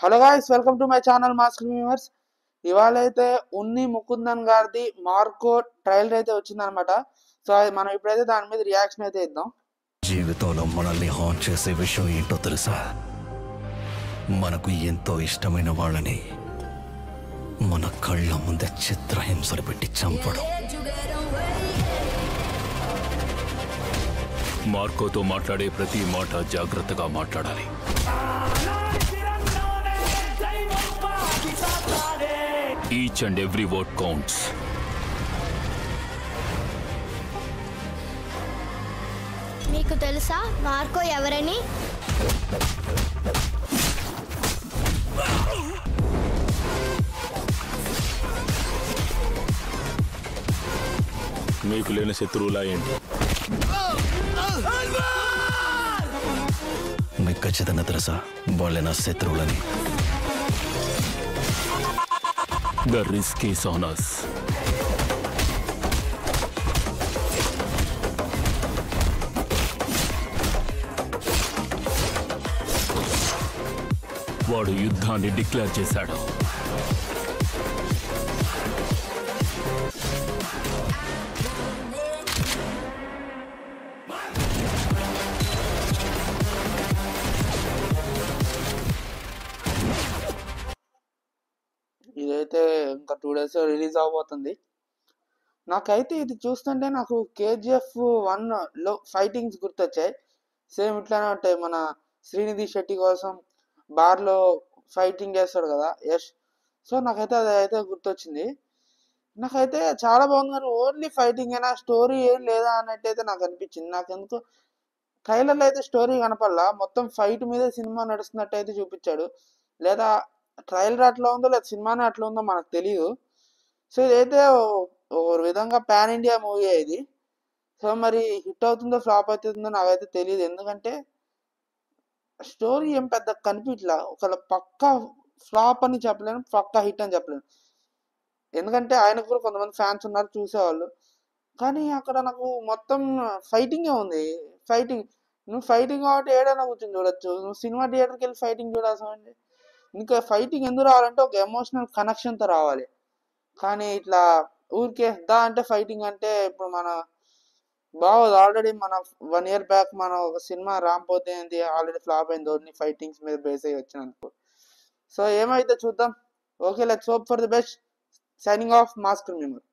Hello guys, welcome to my channel mask viewers. ఇవాళ అయితే ఉన్ని ముకుందన్ గారిది మార్కో ట్రైలర్ అయితే వచ్చిందనమాట. సో అది మనం ఇప్పుడైతే దాని మీద రియాక్షన్ అయితే ఇద్దాం. జీవితంలో మనల్ని హాంట్ చేసే విషయం ఏంటో తెలుసా? మనకు ఎంతో ఇష్టమైన వాళ్ళని మన కళ్ళ ముందే చిత్రహింసలు పెట్టి చంపడం. మార్కోతో మాట్లాడే ప్రతి మాట జాగ్రత్తగా మాట్లాడాలి. Each and every word counts. మీకు తెలుసా మార్కో ఎవరని? మీకు లేని శత్రువులా ఏంటి? మీకు ఖచ్చితంగా తెలుసా వాళ్ళే నా శత్రువులని? The risk is on us. వాడు యుద్ధాన్ని డిక్లేర్ చేశాడు. ఇదైతే ఇంకా 2 days రిలీజ్ అవబోతుంది. నాకైతే ఇది చూస్తుంటే నాకు కేజీఎఫ్ 1లో ఫైటింగ్స్ గుర్తొచ్చాయి. సేమ్ ఇట్లానే ఉంటాయి. మన శ్రీనిధి శెట్టి కోసం బార్లో ఫైటింగ్ చేస్తాడు కదా యష్. సో నాకైతే అది అయితే గుర్తొచ్చింది. నాకైతే చాలా బాగుంది, కానీ ఓన్లీ ఫైటింగ్ అయినా స్టోరీ ఏం లేదా అన్నట్టయితే నాకు అనిపించింది. నాకెందుకు ట్రైలర్లో అయితే స్టోరీ కనపడలా, మొత్తం ఫైట్ మీదే సినిమా నడుస్తున్నట్టు అయితే చూపించాడు. లేదా ట్రైలర్ అట్లా ఉందో లేదా సినిమానే అట్లా ఉందో మనకు తెలియదు. సో ఇదైతే ఒక విధంగా పాన్ ఇండియా మూవీ ఇది. సో మరి హిట్ అవుతుందో ఫ్లాప్ అవుతుందో నాకైతే తెలియదు. ఎందుకంటే స్టోరీ ఏం పెద్ద కనిపించలా. ఒకవేళ పక్కా ఫ్లాప్ అని చెప్పలేను, పక్కా హిట్ అని చెప్పలేను. ఎందుకంటే ఆయనకు కూడా కొంతమంది ఫ్యాన్స్ ఉన్నారు చూసేవాళ్ళు. కానీ అక్కడ నాకు మొత్తం ఫైటింగే ఉంది. ఫైటింగ్, నువ్వు ఫైటింగ్ కాబట్టి ఏడైనా కూర్చొని చూడొచ్చు. నువ్వు సినిమా థియేటర్కి వెళ్ళి ఫైటింగ్ చూడాల్సి ఇంకా ఫైటింగ్ ఎందుకు రావాలంటే ఒక ఎమోషనల్ కనెక్షన్తో రావాలి. కానీ ఇట్లా ఊరికే దా అంటే ఫైటింగ్ అంటే ఇప్పుడు మన బాగోదు. ఆల్రెడీ మన 1 year బ్యాక్ మన ఒక సినిమా రాంపోతే ఏంది ఆల్రెడీ ఫ్లాప్ అయింది, ఓన్లీ ఫైటింగ్స్ మీద బేస్ అయ్యి వచ్చినందుకు. సో ఏమైతే చూద్దాం. Okay, let's hope for the best. Signing off mask member.